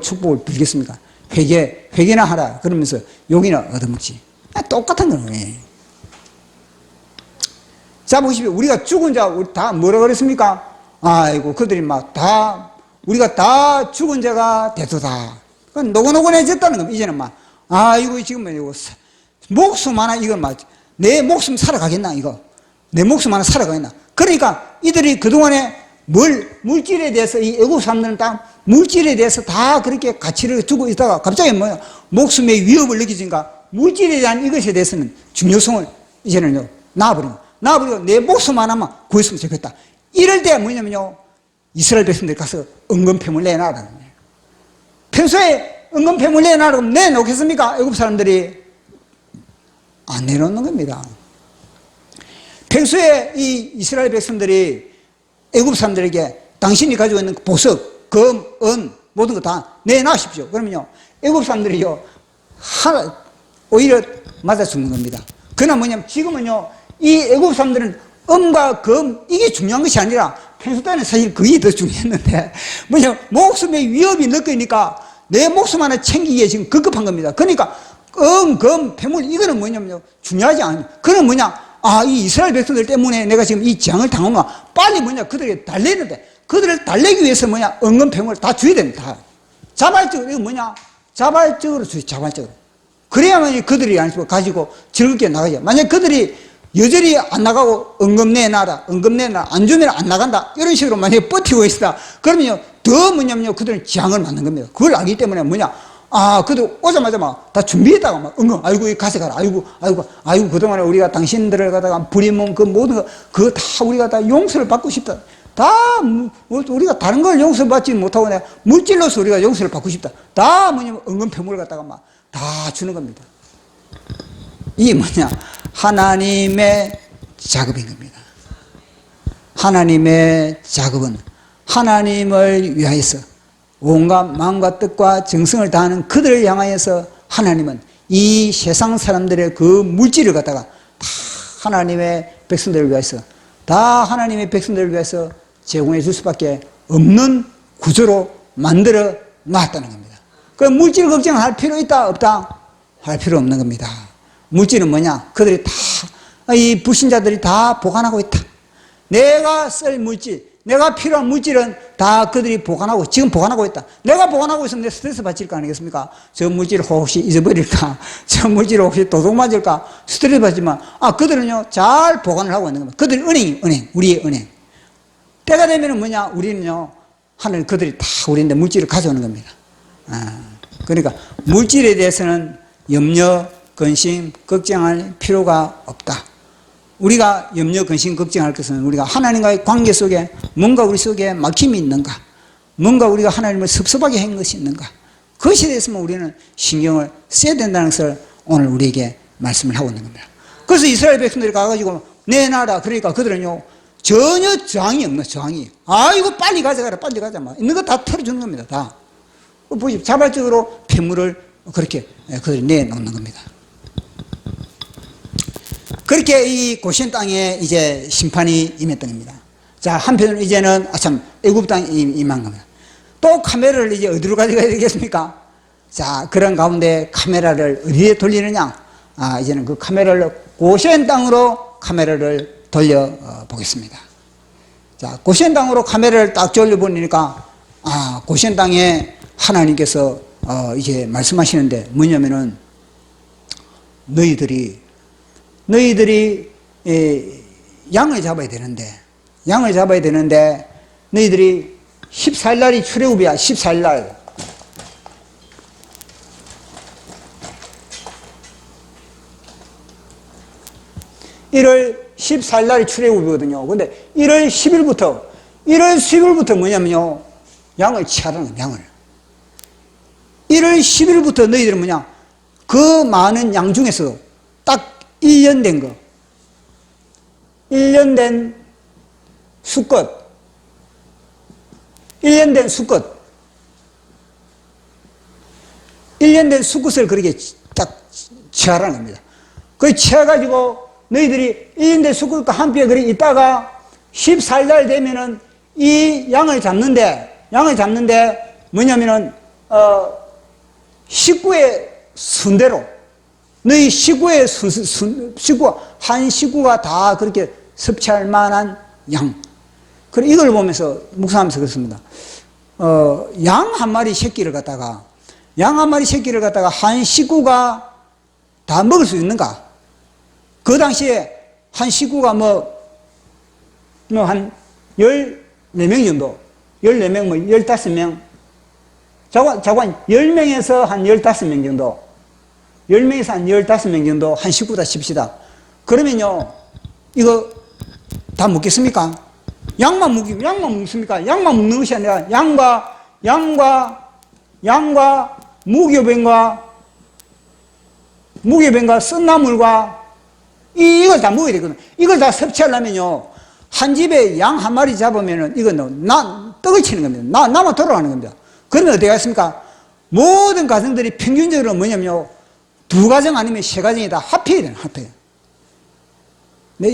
축복을 빌겠습니까? 회개나 하라. 그러면서 욕이나 얻어먹지. 똑같은 거예요. 자, 보십시오. 우리가 죽은 자, 우리 다 뭐라 그랬습니까? 아이고, 그들이 우리가 다 죽은 자가 되도다. 그건 노곤노곤해졌다는 겁니다. 이제는 이거 지금 이거 목숨 하나, 이건 내 목숨 살아가겠나, 이거. 내 목숨 하나 살아가겠나. 그러니까 이들이 그동안에 물질에 대해서 이 애국 사람들은 다 물질에 대해서 다 그렇게 가치를 두고 있다가 갑자기 목숨의 위협을 느끼니까 물질에 대한 이것에 대해서는 중요성을 이제는요, 놔버리고 내 목숨 하나만 구했으면 좋겠다. 이럴 때 뭐냐면요, 이스라엘 백성들이 가서 은금패물 내놔라는 거예요. 평소에 은금패물 내놔라고 내놓겠습니까? 애국 사람들이 안 내놓는 겁니다. 평소에 이 이스라엘 백성들이 애국 사람들에게 당신이 가지고 있는 보석, 금, 은 모든 거 다 내놔십시오. 그러면요, 애국 사람들이요, 오히려 맞아 죽는 겁니다. 그러나 뭐냐면 지금은요, 이 애국 사람들은 음과 금, 이게 중요한 것이 아니라 평소 때는 사실 그게 더 중요했는데 목숨의 위협이 느끼니까 내 목숨 하나 챙기기에 지금 급급한 겁니다. 그러니까 금, 패물, 이거는 뭐냐면요, 중요하지 않아요. 그건 이 이스라엘 백성들 때문에 내가 지금 이 재앙을 당하면 빨리 그들에게 달래는데, 그들을 달래기 위해서 은금, 패물 다 줘야 됩니다. 자발적으로, 이거 자발적으로 줘요, 자발적으로. 그래야만 그들이 가지고 즐겁게 나가죠. 만약 그들이 여전히 안 나가고 은금 내놔라, 안 주면 안 나간다, 이런 식으로 만약에 버티고 있다, 그러면요, 더 그들은 재앙을 맞는 겁니다. 그걸 알기 때문에 그들 오자마자 다 준비했다가 은금, 아이고, 이 가져가라, 아이고, 그동안에 우리가 당신들을 갖다가 부리면 그 모든 거, 그거 다 우리가 다 용서를 받고 싶다. 우리가 다른 걸 용서를 받지 못하고 내가 물질로서 우리가 용서를 받고 싶다. 다 은금, 패물을 갖다가 다 주는 겁니다. 이게 하나님의 작업인 겁니다. 하나님의 작업은 하나님을 위하여서 온갖 마음과 뜻과 정성을 다하는 그들을 향하여서 하나님은 이 세상 사람들의 그 물질을 갖다가 다 하나님의 백성들을 위해서, 다 하나님의 백성들을 위해서 제공해 줄 수밖에 없는 구조로 만들어 놨다는 겁니다. 그 물질 걱정할 필요 있다 없다? 할 필요 없는 겁니다. 물질은 그들이 이 불신자들이 다 보관하고 있다. 내가 쓸 물질, 내가 필요한 물질은 다 그들이 보관하고, 지금 보관하고 있다. 내가 보관하고 있으면 내 스트레스 받을 거 아니겠습니까? 저 물질을 혹시 잊어버릴까? 저 물질을 혹시 도둑 맞을까? 스트레스 받지만, 그들은요, 잘 보관을 하고 있는 겁니다. 그들 은행, 우리의 은행. 때가 되면은 우리는요, 하늘 그들이 다 우리인데 물질을 가져오는 겁니다. 그러니까 물질에 대해서는 염려, 근심, 걱정할 필요가 없다. 우리가 염려, 근심, 걱정할 것은 우리가 하나님과의 관계 속에 뭔가 우리 속에 막힘이 있는가, 뭔가 우리가 하나님을 섭섭하게 한 것이 있는가, 그것에 대해서만 우리는 신경을 써야 된다는 것을 오늘 우리에게 말씀을 하고 있는 겁니다. 그래서 이스라엘 백성들이 가가지고 내놔라. 그러니까 그들은요, 전혀 저항이 없는 저항이. 아이고, 빨리 가져가라, 빨리 가자. 막 있는 거 다 털어주는 겁니다, 다. 보십시오. 자발적으로 폐물을 그렇게 그들이 내놓는 겁니다. 그렇게 이 고시온 땅에 이제 심판이 임했던 겁니다. 자, 한편으로 이제는 애굽 땅에 임한 겁니다. 또 카메라를 이제 어디로 가져가야 되겠습니까? 자, 그런 가운데 카메라를 어디에 돌리느냐? 이제는 그 카메라를 고시온 땅으로 카메라를 돌려 보겠습니다. 자, 고시온 땅으로 카메라를 딱 돌려보니까 고시온 땅에 하나님께서 이제 말씀하시는데 뭐냐면은 너희들이 양을 잡아야 되는데 너희들이 14일 날이 출애굽이야. 14일 날. (1월 14일) 날이 출애굽이거든요. 근데 1월 10일부터 뭐냐면요, 양을 치하라는 거예요. 양을 1월 10일부터 너희들은 뭐냐, 그 많은 양 중에서 딱 1년 된 거, 1년 된 수컷, 1년 된 수컷을 그렇게 딱 치하라는 겁니다. 그 치해가지고 너희들이 1년 된 수컷과 함께 그렇게 있다가 14일 날 되면은 이 양을 잡는데 뭐냐면은 식구의 순대로, 너희 식구의 한 식구가 다 그렇게 섭취할 만한 양. 그래, 이걸 보면서 묵상하면서 그렇습니다. 양 한 마리 새끼를 갖다가 한 식구가 다 먹을 수 있는가? 그 당시에 한 식구가 한 14명 정도, 14명, 15명, 자관 10명에서 한 15명 정도, 10명에서 한 15명 정도 한 식구다 칩시다. 그러면요, 이거 다 먹겠습니까? 양만 먹습니까? 양만 먹는 것이 아니라 양과 무교병과 쓴나물과 이걸 다 먹어야 되거든. 이걸 다 섭취하려면요, 한 집에 양 한 마리 잡으면은 이건 떡을 치는 겁니다. 나만 돌아가는 겁니다. 그러면 어떻게 하겠습니까? 모든 가정들이 평균적으로 뭐냐면요, 2가정 아니면 3가정이 다 합해야 돼요. 합해.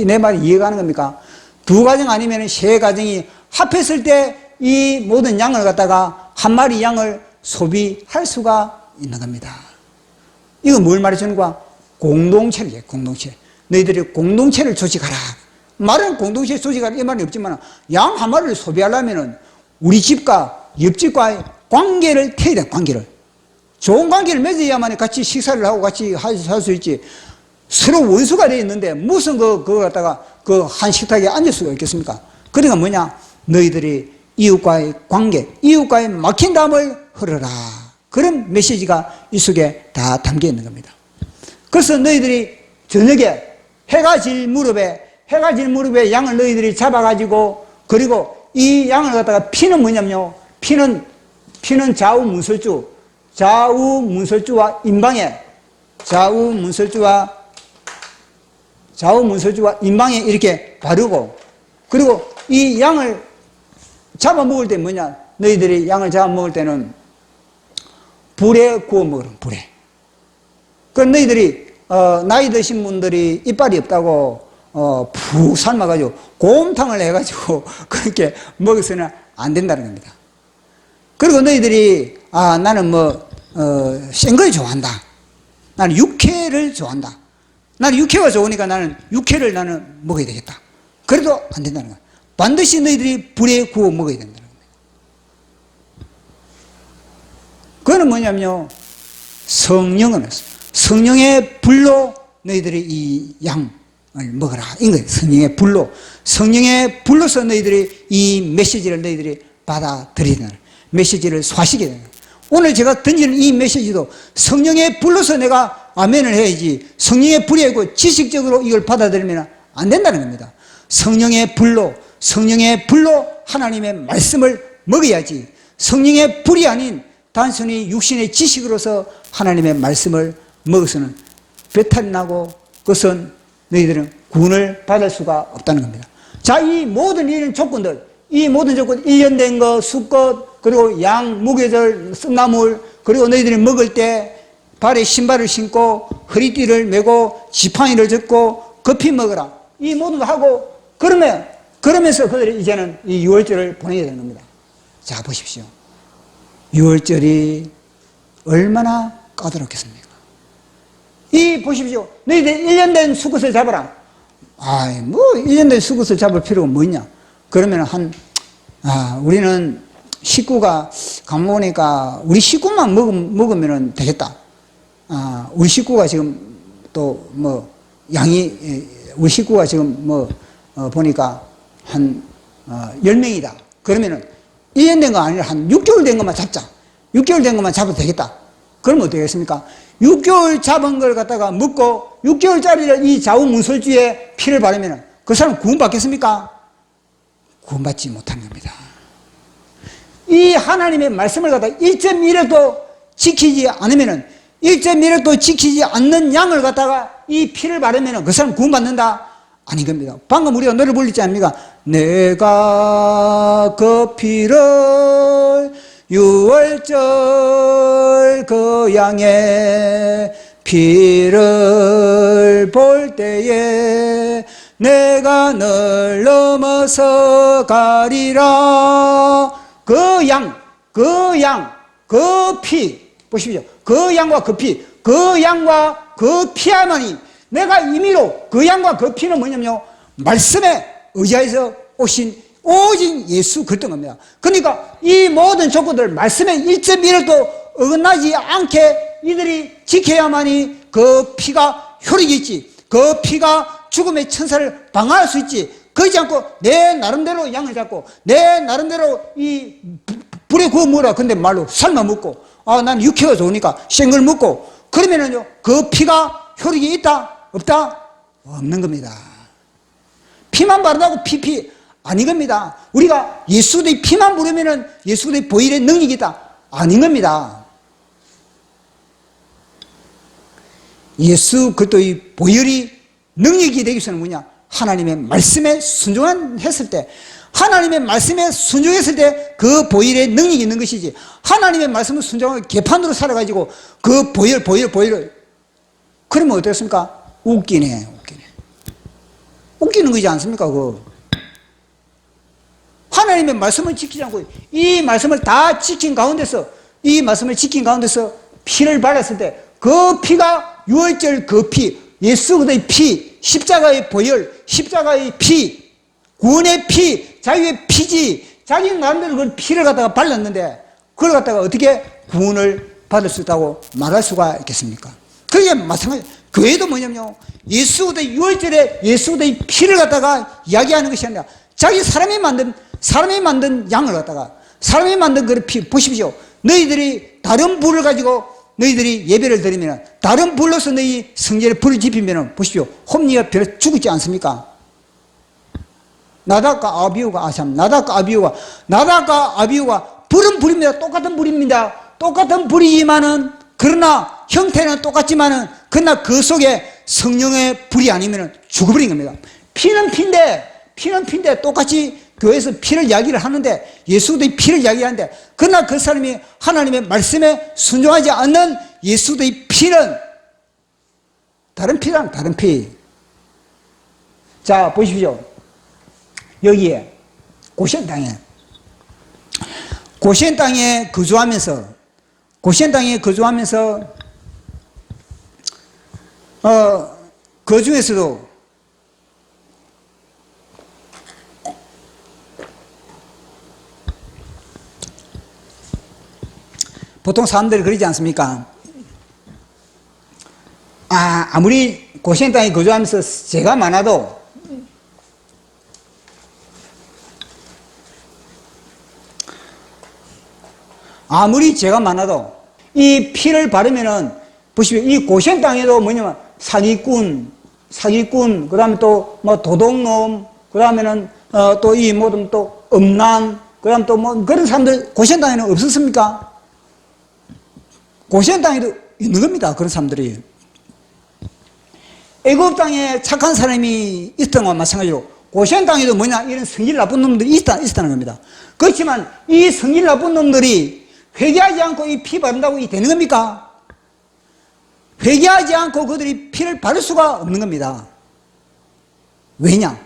내 말이 이해가 가는 겁니까? 2가정 아니면 3가정이 합했을 때 이 모든 양을 갖다가 한 마리 양을 소비할 수가 있는 겁니다. 이거 뭘 말해주는 거야? 공동체를. 공동체. 너희들이 공동체를 조직하라. 말은 공동체 조직하라 이 말은 없지만, 양 한 마리를 소비하려면은 우리 집과 옆집과의 관계를 태워야 돼. 관계를. 좋은 관계를 맺어야만 같이 식사를 하고 같이 할 수 있지. 서로 원수가 되어 있는데 무슨 그거 갖다가 그 한 식탁에 앉을 수가 있겠습니까? 그러니까 뭐냐? 너희들이 이웃과의 관계, 이웃과의 막힌 담을 흐르라. 그런 메시지가 이 속에 다 담겨 있는 겁니다. 그래서 너희들이 저녁에 해가 질 무렵에 양을 너희들이 잡아가지고, 그리고 이 양을 갖다가 피는 뭐냐면요, 피는 좌우문설주와 임방에 이렇게 바르고, 그리고 이 양을 잡아먹을 때 뭐냐, 너희들이 양을 잡아먹을 때는 불에 구워 먹으라. 불에. 그럼 너희들이 나이 드신 분들이 이빨이 없다고 푹 삶아가지고 곰탕을 해가지고 그렇게 먹어서는 안 된다는 겁니다. 그리고 너희들이 나는 센 걸 좋아한다. 나는 육회를 좋아한다. 나는 육회가 좋으니까 나는 육회를 먹어야 되겠다. 그래도 안 된다는 거야. 반드시 너희들이 불에 구워 먹어야 된다는 거야. 그거는 뭐냐면요, 성령의 불로 너희들이 이 양을 먹어라. 이거예요. 성령의 불로서 너희들이 이 메시지를 너희들이 받아들이는, 메시지를 소화시켜야 되는. 오늘 제가 던지는 이 메시지도 성령의 불로서 내가 아멘을 해야지, 성령의 불이 아니고 지식적으로 이걸 받아들이면 안 된다는 겁니다. 성령의 불로 하나님의 말씀을 먹어야지, 성령의 불이 아닌 단순히 육신의 지식으로서 하나님의 말씀을 먹어서는 배탈이 나고 그것은 너희들은 구원을 받을 수가 없다는 겁니다. 자, 이 모든 이런 조건들, 이 모든 조건, 1년 된 거, 수컷, 그리고 양, 무교절, 씀나물, 그리고 너희들이 먹을 때 발에 신발을 신고 허리띠를 메고 지팡이를 젓고 급히 먹어라. 이 모든 거 하고 그러면서 그들이 이제는 이 유월절을 보내야 되는 겁니다. 자, 보십시오. 유월절이 얼마나 까다롭겠습니까? 보십시오. 너희들 1년 된 수컷을 잡아라. 뭐 1년 된 수컷을 잡을 필요가 뭐 있냐? 그러면 우리는 식구가 가만 보니까 우리 식구만 먹으면 되겠다. 우리 식구가 지금 또 우리 식구가 지금 보니까 한 10명이다. 그러면은 1년 된 거 아니라 한 6개월 된 것만 잡자. 6개월 된 것만 잡아도 되겠다. 그러면 어떻게 겠습니까? 6개월 잡은 걸 갖다가 먹고 6개월짜리 이 좌우문설주에 피를 바르면 그 사람 구원받겠습니까? 구원받지 못하는 겁니다. 이 하나님의 말씀을 갖다가 1.1도 지키지 않으면은 1.1도 지키지 않는 양을 갖다가 이 피를 바르면 그 사람 구원받는다? 아닌 겁니다. 방금 우리가 노래 불렀지 않습니까? 내가 그 피를 유월절 그 양의 피를 볼 때에 내가 널 넘어서 가리라. 그 피 보십시오. 그 양과 그 피, 그 양과 그 피야만이 내가 임의로 그 양과 그 피는 뭐냐면요, 말씀에 의지해서 오신 오직 예수 그랬던 겁니다. 그러니까 이 모든 조건들 말씀에 1.1도 어긋나지 않게 이들이 지켜야만이 그 피가 효력이 있지, 그 피가 죽음의 천사를 방어할 수 있지. 그러지 않고 내 나름대로 양을 잡고 내 나름대로 이 불에 구워 먹으라. 근데 말로 삶아 먹고 난 육회가 좋으니까 생걸 먹고 그러면은요 그 피가 효력이 있다? 없다? 없는 겁니다. 피만 바르다고 피 아닌 겁니다. 우리가 예수 그리스도의 피만 부르면은 예수 그리스도의 보혈의 능력이 있다? 아닌 겁니다. 예수 그리스도의 보혈이 능력이 되기 위해서는 뭐냐? 하나님의 말씀에 순종했을 때, 하나님의 말씀에 순종했을 때 그 보혈의 능력이 있는 것이지, 하나님의 말씀을 순종하고 개판으로 살아가지고 그 보혈을 그러면 어떻습니까? 웃기는 거지 않습니까? 하나님의 말씀을 지키지 않고 이 말씀을 다 지킨 가운데서, 이 말씀을 지킨 가운데서 피를 발랐을 때 그 피가 유월절 그 피, 예수 그리스도의 피, 십자가의 보혈, 십자가의 피, 구원의 피, 자유의 피지, 자기 나름대로 그 피를 갖다가 발랐는데 그걸 갖다가 어떻게 구원을 받을 수 있다고 말할 수가 있겠습니까? 그게 마찬가지. 교회도 뭐냐면요, 예수 그리스도의 유월절에 예수 그리스도의 피를 갖다가 이야기하는 것이 아니라 자기 사람이 만든 양을 갖다가, 사람이 만든 그 피, 보십시오. 너희들이 다른 불을 가지고 너희들이 예배를 드리면, 다른 불로서 너희 성전에 불을 지피면 보십시오. 홈리가 별로 죽지 않습니까? 나답과 아비후가 불은 불입니다. 똑같은 불입니다. 똑같은 불이지만은, 그러나 형태는 똑같지만은, 그러나 그 속에 성령의 불이 아니면 죽어버린 겁니다. 피는 피인데 똑같이 교회에서 피를 이야기를 하는데, 예수의 피를 이야기하는데, 그러나 그 사람이 하나님의 말씀에 순종하지 않는 예수의 피는 다른 피랑 다른 피. 자, 보십시오. 여기에 고센 땅에 거주하면서 그 중에서도 보통 사람들이 그러지 않습니까? 아무리 고센 땅에 거주하면서 죄가 많아도 이 피를 바르면은, 보시면 이 고센 땅에도 뭐냐면 사기꾼, 그 다음에 또 뭐 도둑놈, 그 다음에는 또 이 모든 또 음란, 그 다음 또 뭐 그런 사람들 고센 땅에는 없었습니까? 고시원 땅에도 있는 겁니다. 그런 사람들이. 애굽 땅에 착한 사람이 있던 것과 마찬가지로 고시원 땅에도 뭐냐, 이런 성질 나쁜 놈들이 있다는 겁니다. 그렇지만 이 성질 나쁜 놈들이 회개하지 않고 이 피 바른다고 이 되는 겁니까? 회개하지 않고 그들이 피를 바를 수가 없는 겁니다. 왜냐?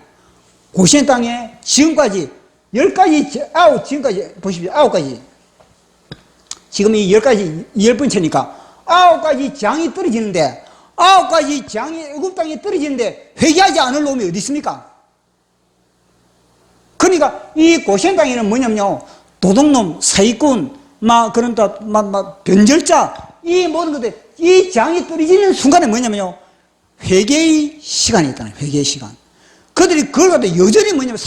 고시원 땅에 지금까지 10가지, 지금까지 보십시오. 9가지. 지금 이 10가지, 10번째니까 9가지 장이 떨어지는데, 9가지 장이 애굽 땅에 떨어지는데 회개하지 않을 놈이 어디 있습니까? 그러니까 이 고시원 땅에는 뭐냐면요, 도둑놈, 사기꾼, 변절자, 이 모든 것들, 이 장이 떨어지는 순간에 뭐냐면요, 회개의 시간이 있다는 거예요. 회개의 시간. 그들이 그걸 갖다 여전히 뭐냐면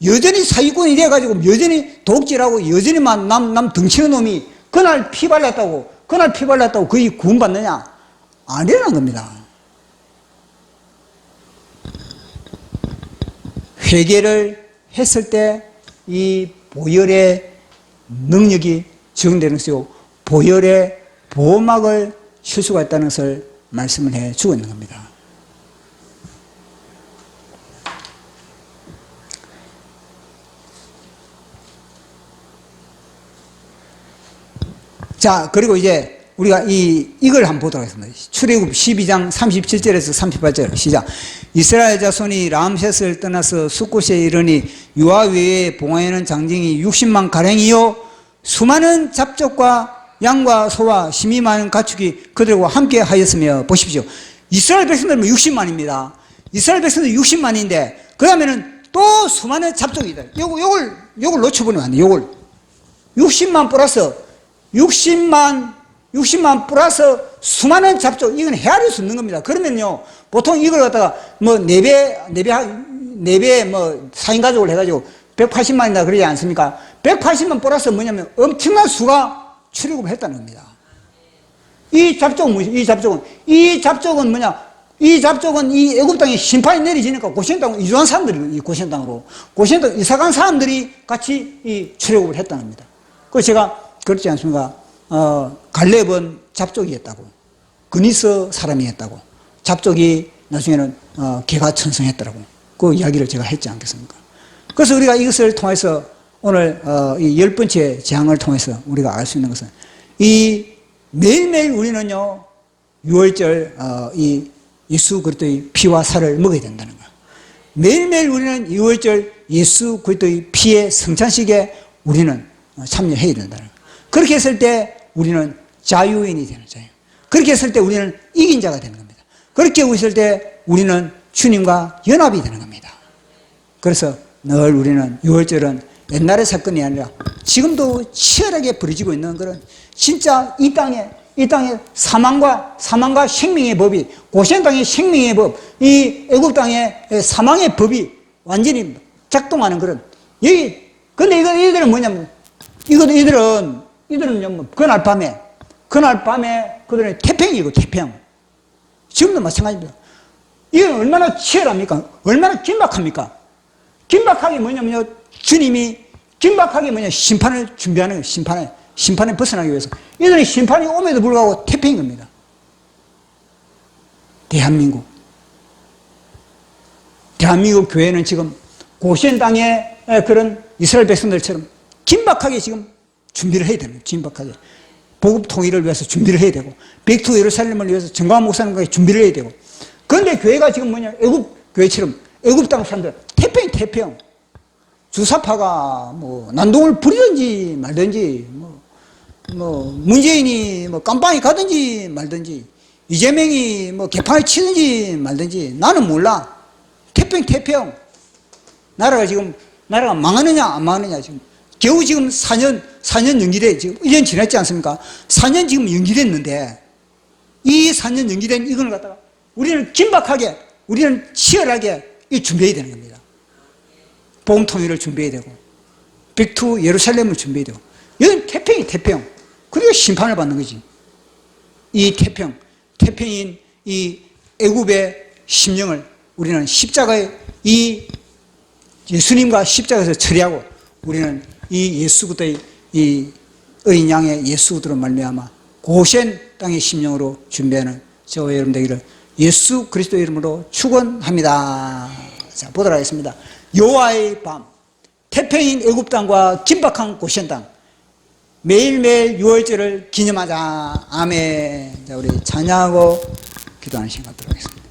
여전히 사기꾼이 돼가지고 여전히 독질하고 여전히 남 덩치는 놈이 그날 피 발랐다고 거의 구원받느냐? 아니라는 겁니다. 회개를 했을 때 이 보혈의 능력이 적용되는 것이고 보혈의 보호막을 칠 수가 있다는 것을 말씀을 해주고 있는 겁니다. 자, 그리고 이제 우리가 이걸 한번 보도록 하겠습니다. 출애굽 12장 37절에서 38절 시작. 이스라엘 자손이 람셋을 떠나서 숫곳에 이르니 유아 외에 봉하에는 장정이 60만 가량이요 수많은 잡족과 양과 소와 심이 많은 가축이 그들과 함께 하였으며. 보십시오. 이스라엘 백성들은 60만입니다. 이스라엘 백성들 60만인데 그 다음에는 또 수많은 잡족이다. 요걸 놓쳐버리면 안 돼. 요걸 60만 플러스 60만 플러스 수많은 잡족, 이건 헤아릴 수 없는 겁니다. 그러면요, 보통 이걸 갖다가 뭐 4배 뭐 4인 가족을 해가지고 180만이다 그러지 않습니까? 180만 플러스 뭐냐면 엄청난 수가 출애굽을 했다는 겁니다. 이 잡족은 뭐냐? 이 잡족은 이 애굽 땅에 심판이 내려지니까 고시원 땅으로 이주한 사람들이, 이 고시원 땅으로 이사 간 사람들이 같이 이 출애굽을 했다는 겁니다. 그래서 제가 그렇지 않습니까? 갈렙은 잡족이었다고, 그니스 사람이었다고, 잡족이 나중에는 개가천성했더라고. 그 이야기를 제가 했지 않겠습니까? 그래서 우리가 이것을 통해서 오늘 이 10번째 재앙을 통해서 우리가 알 수 있는 것은 이 매일매일 우리는요 6월절 이 예수 그리스도의 피와 살을 먹어야 된다는 거예요. 매일매일 우리는 6월절 예수 그리스도의 피의 성찬식에 우리는 참여해야 된다는 거예요. 그렇게 했을 때 우리는 자유인이 되는 자예요. 그렇게 했을 때 우리는 이긴 자가 되는 겁니다. 그렇게 했을 때 우리는 주님과 연합이 되는 겁니다. 그래서 늘 우리는 6월절은 옛날의 사건이 아니라 지금도 치열하게 벌어지고 있는 그런 진짜 이 땅에 사망과 생명의 법이, 고시원 땅의 생명의 법, 이 애굽 땅의 사망의 법이 완전히 작동하는 그런, 근데 이들은 뭐냐면, 이들은요, 뭐 그날 밤에 그들은 태평이고, 태평. 지금도 마찬가지입니다. 이건 얼마나 치열합니까? 얼마나 긴박합니까? 긴박하게 뭐냐면요, 주님이 긴박하게 심판을 준비하는 거예요. 심판에 벗어나기 위해서. 이들은 심판이 옴에도 불구하고 태평인 겁니다. 대한민국 교회는 지금 고시원 땅에 그런 이스라엘 백성들처럼 긴박하게 지금 준비를 해야 됩니다. 긴박하게. 복음 통일을 위해서 준비를 해야 되고, 백투 예루살렘을 위해서 정광 목사님과 준비를 해야 되고. 그런데 교회가 지금 애굽 교회처럼 애굽 땅 사람들 태평. 주사파가 뭐 난동을 부리든지 말든지, 문재인이 깜빵에 가든지 말든지, 이재명이 개판을 치든지 말든지, 나는 몰라. 태평. 나라가 망하느냐 안 망하느냐. 지금 겨우 지금 4년 연기돼. 지금 1년 지났지 않습니까? 4년 지금 연기됐는데, 이 4년 연기된 이걸 갖다가 우리는 긴박하게, 우리는 치열하게 준비해야 되는 겁니다. 복음 통일을 준비해야 되고, 백투 예루살렘을 준비해야 되고, 여기는 태평. 그리고 심판을 받는 거지. 이 태평인 이 애굽의 심령을 우리는 십자가에, 이 예수님과 십자가에서 처리하고, 우리는 이 예수 그리스도의 이 어린 양의 예수 그리스도로 말미암아 고센 땅의 심령으로 준비하는 저와 여러분 되기를 예수 그리스도 이름으로 축원합니다. 자, 보도록 하겠습니다. 여호와의 밤, 태평인 애굽 땅과 긴박한 고센 땅, 매일매일 유월절을 기념하자. 아멘. 자, 우리 찬양하고 기도하는 시간 갖도록 하겠습니다.